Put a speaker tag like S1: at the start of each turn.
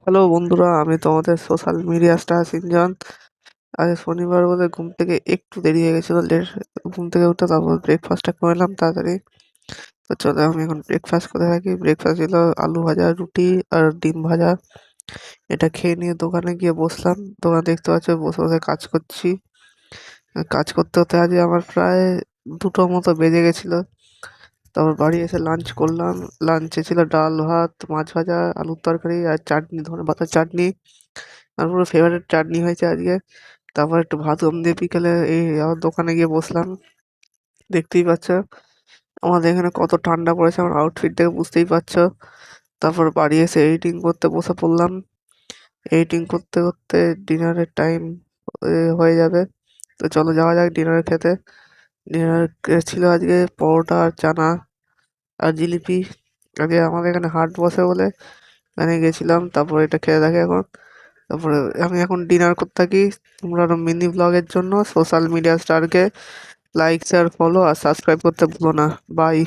S1: Hello বন্ধুরা, আমি তোমাদের সোশ্যাল মিডিয়া স্টার সিনজন। আজ শনিবার বলে ঘুম থেকে একটু দেরি হয়ে গেছিলো। ঘুম থেকে উঠে তারপর ব্রেকফাস্টটা করে নিলাম তাড়াতাড়ি। তো চলো আমি এখন ব্রেকফাস্ট করে থাকি। ব্রেকফাস্ট ছিল আলু ভাজা, রুটি আর ডিম ভাজা। এটা খেয়ে নিয়ে দোকানে গিয়ে বসলাম। দোকানে দেখতে পাচ্ছ বসে বসে কাজ করছি। কাজ করতে করতে আজ আমার প্রায় 2টো মতো বেজে গেছিলো। তারপর বাড়ি এসে লাঞ্চ করলাম। লাঞ্চে ছিল ডাল ভাত, মাছ ভাজা, আলুর তরকারি আর চাটনি, ধনেপাতার চাটনি। আমার পুরো ফেভারিট চাটনি হয়েছে আজকে। তারপর একটু ভাত ঘুম দিয়ে বিকেলে এই আবার দোকানে গিয়ে বসলাম। দেখতেই পাচ্ছ আমাদের এখানে কত ঠান্ডা পড়েছে, আমার আউটফিট দেখে বুঝতেই পারছো। তারপর বাড়ি এসে এডিটিং করতে বসে পড়লাম। এডিটিং করতে করতে ডিনারের টাইম হয়ে যাবে। তো চলো যাওয়া যাক ডিনার খেতে। ডিনার ছিল আজকে পরোটা আর চানা আর জিলিপি। আগে আমাদের এখানে হাট বসে বলে এখানে গেছিলাম, তারপর এটা খেয়ে দেখে এখন। তারপরে আমি এখন ডিনার করতে থাকি। তোমরা মিনি ব্লগের জন্য সোশ্যাল মিডিয়া স্টারকে লাইক শেয়ার ফলো আর সাবস্ক্রাইব করতে ভুলো না। বাই।